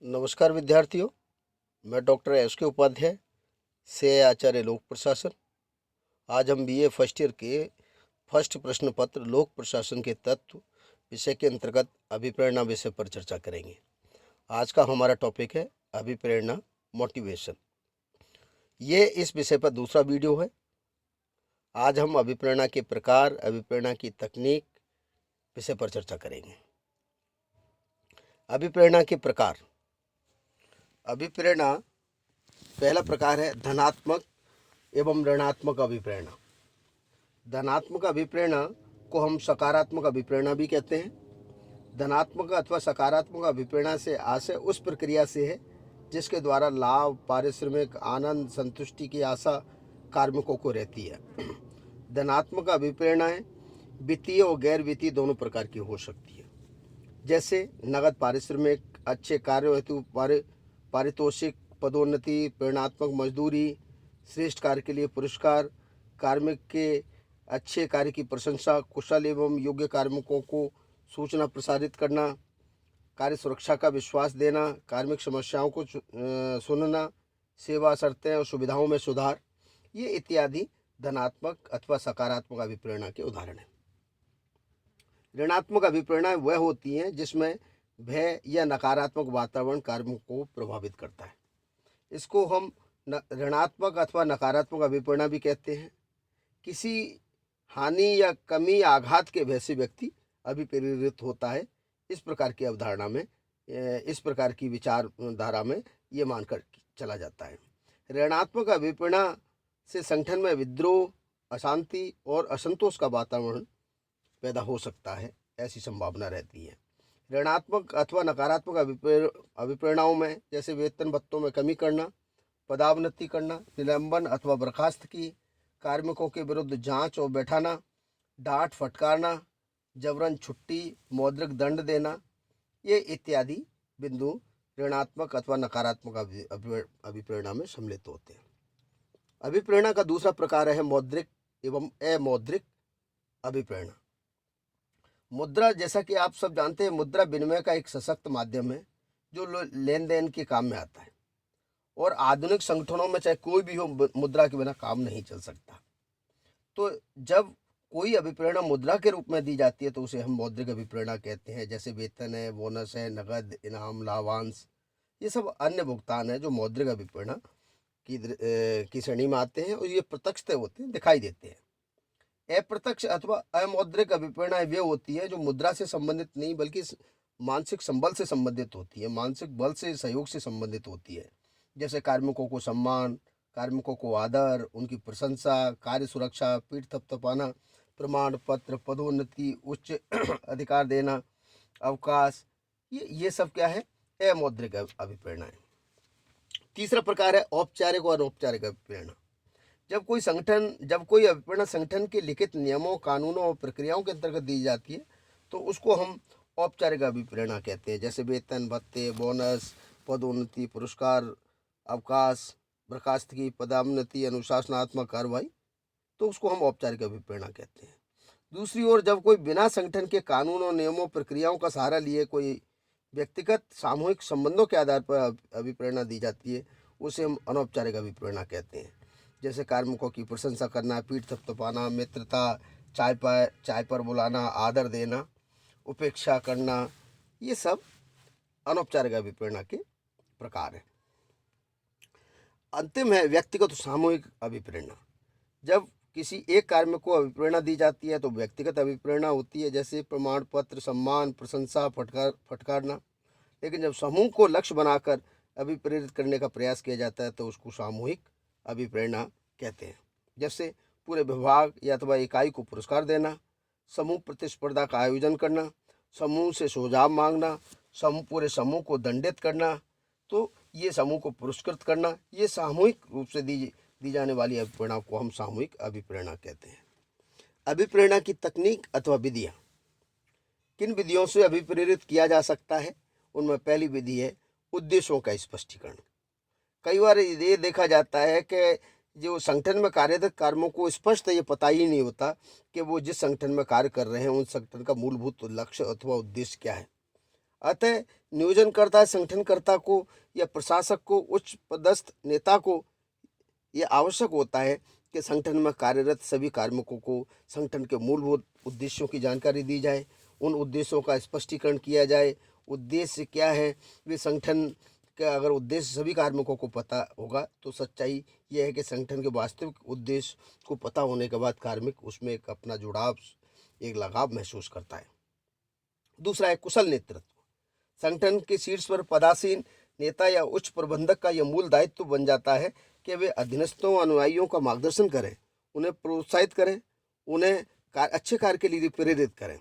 नमस्कार विद्यार्थियों। मैं डॉक्टर एस के उपाध्याय से आचार्य लोक प्रशासन। आज हम बीए फर्स्ट ईयर के फर्स्ट प्रश्न पत्र लोक प्रशासन के तत्व विषय के अंतर्गत अभिप्रेरणा विषय पर चर्चा करेंगे। आज का हमारा टॉपिक है अभिप्रेरणा, मोटिवेशन। ये इस विषय पर दूसरा वीडियो है। आज हम अभिप्रेरणा के प्रकार, अभिप्रेरणा की तकनीक विषय पर चर्चा करेंगे। अभिप्रेरणा के प्रकार। अभिप्रेरणा पहला प्रकार है धनात्मक एवं ऋणात्मक अभिप्रेरणा। धनात्मक अभिप्रेरणा को हम सकारात्मक अभिप्रेरणा भी कहते हैं। धनात्मक अथवा सकारात्मक अभिप्रेरणा से आशय उस प्रक्रिया से है जिसके द्वारा लाभ, पारिश्रमिक, आनंद, संतुष्टि की आशा कार्मिकों को रहती है। धनात्मक अभिप्रेरणाएं वित्तीय और गैर वित्तीय दोनों प्रकार की हो सकती है, जैसे नगद पारिश्रमिक, अच्छे कार्यों हेतु पारितोषिक, पदोन्नति, प्रेरणात्मक मजदूरी, श्रेष्ठ कार्य के लिए पुरस्कार, कार्मिक के अच्छे कार्य की प्रशंसा, कुशल एवं योग्य कार्मिकों को सूचना प्रसारित करना, कार्य सुरक्षा का विश्वास देना, कार्मिक समस्याओं को सुनना, सेवा शर्तें और सुविधाओं में सुधार, ये इत्यादि धनात्मक अथवा सकारात्मक अभिप्रेरणा के उदाहरण हैं। ऋणात्मक अभिप्रेरणाएं वह होती हैं जिसमें भय या नकारात्मक वातावरण कार्यों को प्रभावित करता है। इसको हम ऋणात्मक अथवा नकारात्मक अभिप्रेरणा भी कहते हैं। किसी हानि या कमी, आघात के भय से व्यक्ति अभिप्रेरित होता है। इस प्रकार की अवधारणा में, इस प्रकार की विचारधारा में ये मानकर चला जाता है। ऋणात्मक अभिप्रेरणा से संगठन में विद्रोह, अशांति और असंतोष का वातावरण पैदा हो सकता है, ऐसी संभावना रहती है। ऋणात्मक अथवा नकारात्मक अभिप्रेरणाओं में जैसे वेतन भत्तों में कमी करना, पदावनति करना, निलंबन अथवा बर्खास्त की, कार्मिकों के विरुद्ध जांच और बैठाना, डांट फटकारना, जबरन छुट्टी, मौद्रिक दंड देना, ये इत्यादि बिंदु ऋणात्मक अथवा नकारात्मक अभिप्रेरणा में सम्मिलित होते हैं। अभिप्रेरणा का दूसरा प्रकार है मौद्रिक एवं अमौद्रिक अभिप्रेरणा। मुद्रा, जैसा कि आप सब जानते हैं, मुद्रा विनिमय का एक सशक्त माध्यम है जो लेन देन के काम में आता है, और आधुनिक संगठनों में चाहे कोई भी हो, मुद्रा के बिना काम नहीं चल सकता। तो जब कोई अभिप्रेरणा मुद्रा के रूप में दी जाती है तो उसे हम मौद्रिक अभिप्रेरणा कहते हैं। जैसे वेतन है, बोनस है, नगद इनाम, लाभांश, ये सब अन्य भुगतान है जो मौद्रिक अभिप्रेरणा की श्रेणी में आते हैं, और ये प्रत्यक्ष होते हैं, दिखाई देते हैं। अप्रत्यक्ष अथवा अमौद्रिक अभिप्रेरणाएं वे होती है जो मुद्रा से संबंधित नहीं बल्कि मानसिक संबल से संबंधित होती है, मानसिक बल से, सहयोग से संबंधित होती है। जैसे कार्मिकों को सम्मान, कार्मिकों को आदर, उनकी प्रशंसा, कार्य सुरक्षा, पीठ थपथपाना, प्रमाण पत्र, पदोन्नति, उच्च अधिकार देना, अवकाश, ये सब क्या है? अमौद्रिक अभिप्रेरणाएं। तीसरा प्रकार है औपचारिक और अनौपचारिक अभिप्रेरणा। जब कोई अभिप्रेरणा संगठन के लिखित नियमों, कानूनों और प्रक्रियाओं के अंतर्गत दी जाती है तो उसको हम औपचारिक अभिप्रेरणा कहते हैं। जैसे वेतन भत्ते, बोनस, पदोन्नति, पुरस्कार, अवकाश, बर्खास्तगी, पदोन्नति, अनुशासनात्मक कार्रवाई, तो उसको हम औपचारिक अभिप्रेरणा कहते हैं। दूसरी ओर जब कोई बिना संगठन के कानूनों, नियमों, प्रक्रियाओं का सहारा लिए कोई व्यक्तिगत सामूहिक संबंधों के आधार पर अभिप्रेरणा दी जाती है, उसे हम अनौपचारिक अभिप्रेरणा कहते हैं। जैसे कार्मिकों की प्रशंसा करना, पीठ थपथपाना, मित्रता, चाय पर बुलाना, आदर देना, उपेक्षा करना, ये सब अनौपचारिक अभिप्रेरणा के प्रकार हैं। अंतिम है व्यक्तिगत सामूहिक अभिप्रेरणा। जब किसी एक कार्मिक को अभिप्रेरणा दी जाती है तो व्यक्तिगत अभिप्रेरणा होती है, जैसे प्रमाण पत्र, सम्मान, प्रशंसा, फटकारना। लेकिन जब समूह को लक्ष्य बनाकर अभिप्रेरित करने का प्रयास किया जाता है तो उसको सामूहिक अभिप्रेरणा कहते हैं। जैसे पूरे विभाग या अथवा इकाई को पुरस्कार देना, समूह प्रतिस्पर्धा का आयोजन करना, समूह से सुझाव मांगना, पूरे समूह को दंडित करना, तो ये समूह को पुरस्कृत करना, ये सामूहिक रूप से दी जाने वाली अभिप्रेरणा को हम सामूहिक अभिप्रेरणा कहते हैं। अभिप्रेरणा की तकनीक अथवा विधियाँ। किन विधियों से अभिप्रेरित किया जा सकता है? उनमें पहली विधि है उद्देश्यों का स्पष्टीकरण। कई बार ये देखा जाता है कि जो संगठन में कार्यरत कार्मिकों को स्पष्ट ये पता ही नहीं होता कि वो जिस संगठन में कार्य कर रहे हैं उन संगठन का मूलभूत लक्ष्य अथवा उद्देश्य क्या है। अतः नियोजनकर्ता, संगठनकर्ता को या प्रशासक को, उच्च पदस्थ नेता को यह आवश्यक होता है कि संगठन में कार्यरत सभी कार्मिकों को संगठन के मूलभूत उद्देश्यों की जानकारी दी जाए, उन उद्देश्यों का स्पष्टीकरण किया जाए। उद्देश्य क्या है, वे संगठन का अगर उद्देश्य सभी कार्मिकों को पता होगा तो सच्चाई यह है कि संगठन के वास्तविक उद्देश्य को पता होने के बाद कार्मिक उसमें एक अपना जुड़ाव, एक लगाव महसूस करता है। दूसरा है कुशल नेतृत्व। संगठन के शीर्ष पर पदासीन नेता या उच्च प्रबंधक का यह मूल दायित्व बन जाता है कि वे अधीनस्थों, अनुयायियों का मार्गदर्शन करें, उन्हें प्रोत्साहित करें, उन्हें अच्छे कार्य के लिए प्रेरित करें।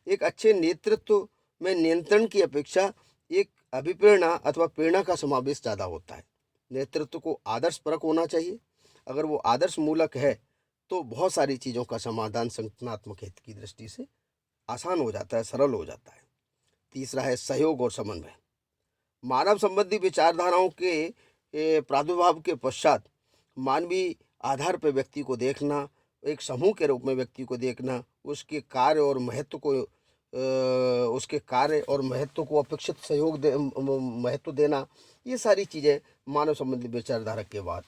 एक अच्छे नेतृत्व में नियंत्रण की अपेक्षा एक अभिप्रेरणा अथवा प्रेरणा का समावेश ज़्यादा होता है। नेतृत्व को आदर्शपरक होना चाहिए। अगर वो आदर्श मूलक है तो बहुत सारी चीज़ों का समाधान संगठनात्मक हित की दृष्टि से आसान हो जाता है, सरल हो जाता है। तीसरा है सहयोग और समन्वय। मानव संबंधी विचारधाराओं के प्रादुर्भाव के पश्चात मानवीय आधार पर व्यक्ति को देखना, एक समूह के रूप में व्यक्ति को देखना, उसके कार्य और महत्व को अपेक्षित सहयोग महत्व देना, ये सारी चीज़ें मानव संबंधी विचारधारा के बाद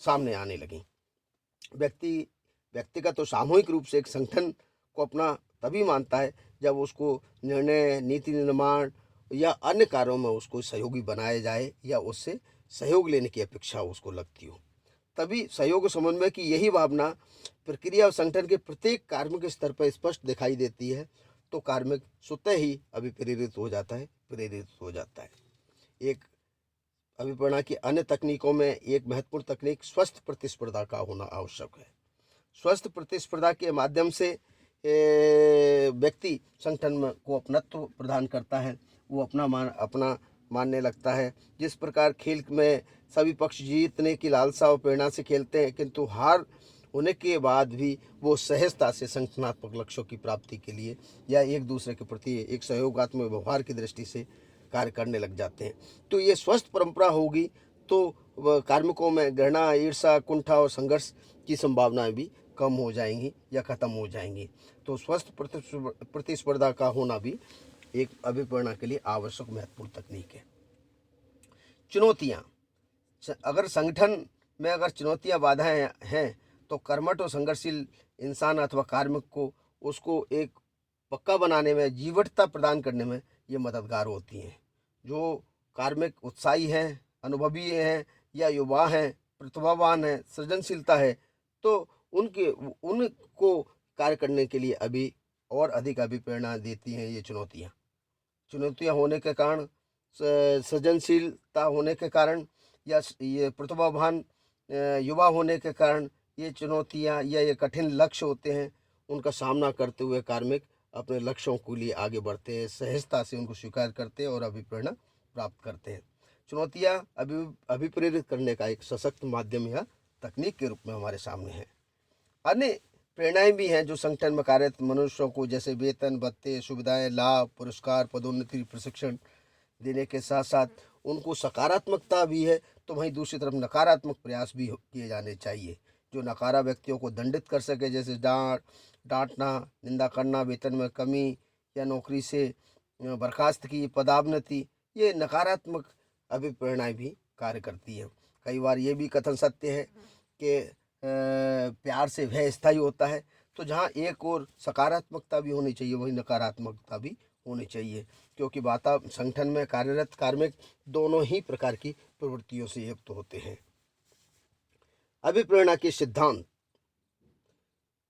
सामने आने लगी। व्यक्तिगत और सामूहिक रूप से एक संगठन को अपना तभी मानता है जब उसको निर्णय, नीति निर्माण या अन्य कार्यों में उसको सहयोगी बनाया जाए या उससे सहयोग लेने की अपेक्षा उसको लगती हो। तभी सहयोग समन्वय की यही भावना प्रक्रिया और संगठन के प्रत्येक कार्मिक स्तर पर स्पष्ट दिखाई देती है तो कार्मिक स्वतः ही प्रेरित हो जाता है। एक अभिप्रेरणा की अन्य तकनीकों में एक महत्वपूर्ण तकनीक स्वस्थ प्रतिस्पर्धा का होना आवश्यक है। स्वस्थ प्रतिस्पर्धा के माध्यम से व्यक्ति संगठन को अपनत्व प्रदान करता है, वो अपना मानने लगता है। जिस प्रकार खेल में सभी पक्ष जीतने की लालसा और प्रेरणा से खेलते हैं, किंतु हार होने के बाद भी वो सहजता से संगठनात्मक लक्ष्यों की प्राप्ति के लिए या एक दूसरे के प्रति एक सहयोगात्मक व्यवहार की दृष्टि से कार्य करने लग जाते हैं। तो ये स्वस्थ परंपरा होगी तो कार्मिकों में घृणा, ईर्ष्या, कुंठा और संघर्ष की संभावनाएं भी कम हो जाएंगी या खत्म हो जाएंगी। तो स्वस्थ प्रतिस्पर्धा का होना भी एक अभिप्रेरणा के लिए आवश्यक महत्वपूर्ण तकनीक है। चुनौतियां, अगर संगठन में अगर चुनौतियां, बाधाएं हैं तो कर्मठ और संघर्षशील इंसान अथवा कार्मिक को उसको एक पक्का बनाने में, जीवटता प्रदान करने में ये मददगार होती हैं। जो कार्मिक उत्साही हैं, अनुभवी हैं या युवा हैं, प्रतिभावान हैं, सृजनशीलता है, तो उनको कार्य करने के लिए अभी और अधिक अभिप्रेरणा देती हैं ये चुनौतियाँ होने के कारण, सृजनशीलता होने के कारण या ये प्रतिभावान युवा होने के कारण ये चुनौतियाँ या ये कठिन लक्ष्य होते हैं, उनका सामना करते हुए कार्मिक अपने लक्ष्यों के लिए आगे बढ़ते हैं, सहजता से उनको स्वीकार करते हैं और अभिप्रेरणा प्राप्त करते हैं। चुनौतियाँ अभिप्रेरित करने का एक सशक्त माध्यम या तकनीक के रूप में हमारे सामने है। अन्य प्रेरणाएं भी हैं जो संगठन में कार्यरत मनुष्यों को, जैसे वेतन, भत्ते, सुविधाएं, लाभ, पुरस्कार, पदोन्नति, प्रशिक्षण देने के साथ साथ उनको सकारात्मकता भी है, तो वहीं दूसरी तरफ नकारात्मक प्रयास भी किए जाने चाहिए जो नकारा व्यक्तियों को दंडित कर सके, जैसे डांटना, निंदा करना, वेतन में कमी या नौकरी से बर्खास्त की, पदावनति, ये नकारात्मक अभिप्रेरणाएं भी कार्य करती हैं। कई बार ये भी कथन सत्य है कि प्यार से भय स्थायी होता है, तो जहाँ एक और सकारात्मकता भी होनी चाहिए वहीं नकारात्मकता भी होनी चाहिए, क्योंकि संगठन में कार्यरत कार्मिक दोनों ही प्रकार की प्रवृत्तियों से युक्त होते हैं। अभिप्रेरणा के सिद्धांत।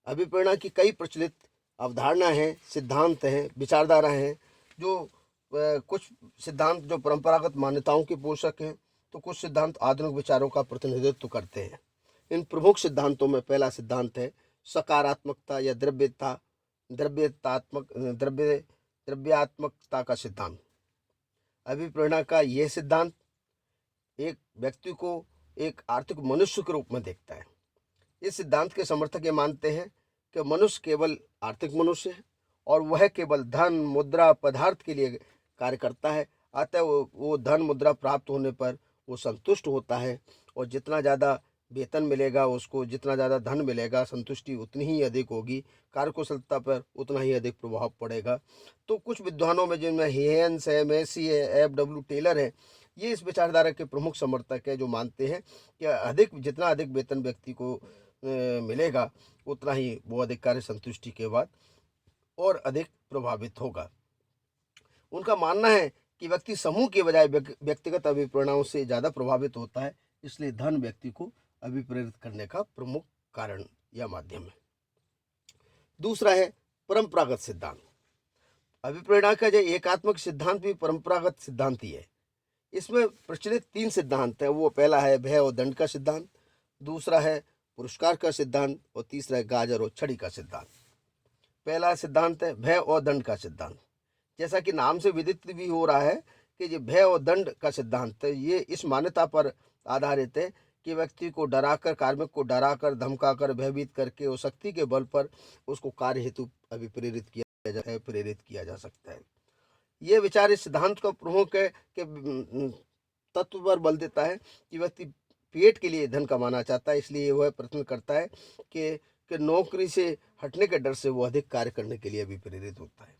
अभिप्रेरणा की कई प्रचलित अवधारणा हैं, सिद्धांत हैं, विचारधारा हैं। जो कुछ सिद्धांत जो परंपरागत मान्यताओं के पोषक हैं, तो कुछ सिद्धांत आधुनिक विचारों का प्रतिनिधित्व करते हैं। इन प्रमुख सिद्धांतों में पहला सिद्धांत है सकारात्मकता या द्रव्यात्मकता का सिद्धांत। अभिप्रेरणा का यह सिद्धांत एक व्यक्ति को एक आर्थिक मनुष्य के रूप में देखता है। इस सिद्धांत के समर्थक ये मानते हैं कि मनुष्य केवल आर्थिक मनुष्य है और वह केवल धन, मुद्रा, पदार्थ के लिए कार्य करता है। अतः वो धन, मुद्रा प्राप्त होने पर वो संतुष्ट होता है और जितना ज़्यादा वेतन मिलेगा, उसको जितना ज़्यादा धन मिलेगा, संतुष्टि उतनी ही अधिक होगी, कार्यकुशलता पर उतना ही अधिक प्रभाव पड़ेगा। तो कुछ विद्वानों में जिनमें हेयंस है, मैसी है, एफ.डब्ल्यू. टेलर है, ये इस विचारधारा के प्रमुख समर्थक है, जो मानते हैं कि जितना अधिक वेतन व्यक्ति को मिलेगा, उतना ही वो अधिक कार्य संतुष्टि के बाद और अधिक प्रभावित होगा। उनका मानना है कि व्यक्ति समूह के बजाय व्यक्तिगत अभिप्रेरणाओं से ज़्यादा प्रभावित होता है, इसलिए धन व्यक्ति को अभिप्रेरित करने का प्रमुख कारण या माध्यम है। दूसरा है परंपरागत सिद्धांत। अभिप्रेरणा का जो एकात्मक सिद्धांत भी परंपरागत सिद्धांत ही है। इसमें प्रचलित 3 सिद्धांत है। वो पहला है भय और दंड का सिद्धांत, दूसरा है पुरस्कार का सिद्धांत और तीसरा है गाजर और छड़ी का सिद्धांत। पहला सिद्धांत है भय और दंड का सिद्धांत। जैसा कि नाम से विदित भी हो रहा है कि ये भय और दंड का सिद्धांत है, ये इस मान्यता पर आधारित है कि व्यक्ति को डराकर, कार्मिक को डराकर, धमकाकर, भयभीत करके और शक्ति के बल पर उसको कार्य हेतु प्रेरित किया जा सकता है। ये विचार इस सिद्धांत का प्रमुख है कि तत्व पर बल देता है कि व्यक्ति पेट के लिए धन कमाना चाहता है, इसलिए वह प्रयत्न करता है कि नौकरी से हटने के डर से वो अधिक कार्य करने के लिए भी प्रेरित होता है।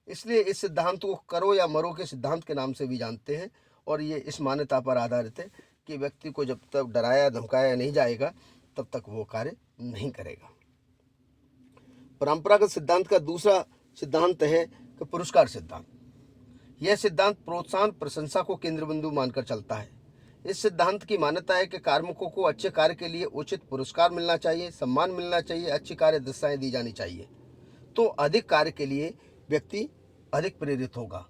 इसलिए इस सिद्धांत को करो या मरो के सिद्धांत के नाम से भी जानते हैं, और ये इस मान्यता पर आधारित है कि व्यक्ति को जब तक डराया धमकाया नहीं जाएगा, तब तक वो कार्य नहीं करेगा। परंपरागत सिद्धांत का दूसरा सिद्धांत है कि पुरस्कार सिद्धांत। यह सिद्धांत प्रोत्साहन, प्रशंसा को केंद्र बिंदु मानकर चलता है। इस सिद्धांत की मान्यता है कि कार्मिकों को अच्छे कार्य के लिए उचित पुरस्कार मिलना चाहिए, सम्मान मिलना चाहिए, अच्छी कार्य दशाएं दी जानी चाहिए, तो अधिक कार्य के लिए व्यक्ति अधिक प्रेरित होगा।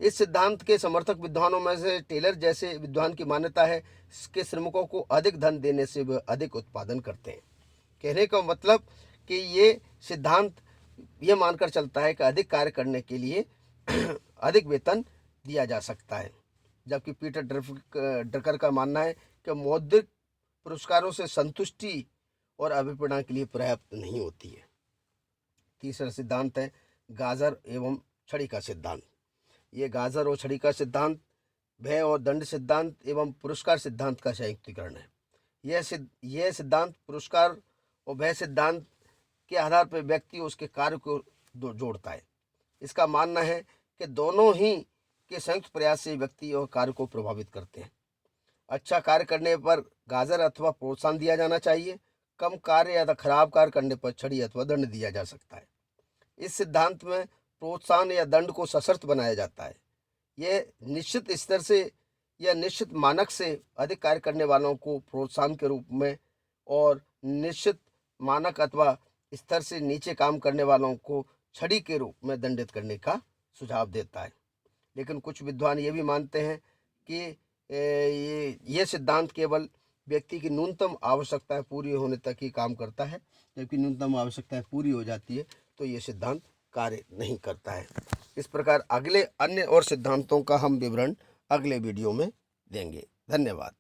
इस सिद्धांत के समर्थक विद्वानों में से टेलर जैसे विद्वान की मान्यता है कि श्रमिकों को अधिक धन देने से वे अधिक उत्पादन करते हैं। कहने का मतलब कि ये सिद्धांत ये मानकर चलता है कि अधिक कार्य करने के लिए अधिक वेतन दिया जा सकता है, जबकि पीटर ड्रकर का मानना है कि मौद्रिक पुरस्कारों से संतुष्टि और अभिप्रेरणा के लिए पर्याप्त नहीं होती है। तीसरा सिद्धांत है गाजर एवं छड़ी का सिद्धांत। ये गाजर और छड़ी का सिद्धांत भय और दंड सिद्धांत एवं पुरस्कार सिद्धांत का संयुक्तिकरण है। यह सिद्धांत पुरस्कार और भय सिद्धांत के आधार पर व्यक्ति उसके कार्य को जोड़ता है। इसका मानना है कि दोनों ही के संयुक्त प्रयास से व्यक्ति और कार्य को प्रभावित करते हैं। अच्छा कार्य करने पर गाजर अथवा प्रोत्साहन दिया जाना चाहिए, कम कार्य या खराब कार्य करने पर छड़ी अथवा दंड दिया जा सकता है। इस सिद्धांत में प्रोत्साहन या दंड को सशर्त बनाया जाता है। यह निश्चित स्तर से या निश्चित मानक से अधिक कार्य करने वालों को प्रोत्साहन के रूप में और निश्चित मानक अथवा स्तर से नीचे काम करने वालों को छड़ी के रूप में दंडित करने का सुझाव देता है। लेकिन कुछ विद्वान ये भी मानते हैं कि ये सिद्धांत केवल व्यक्ति की न्यूनतम आवश्यकताएं पूरी होने तक ही काम करता है, जबकि न्यूनतम आवश्यकताएं पूरी हो जाती है तो ये सिद्धांत कार्य नहीं करता है। इस प्रकार अगले अन्य और सिद्धांतों का हम विवरण अगले वीडियो में देंगे। धन्यवाद।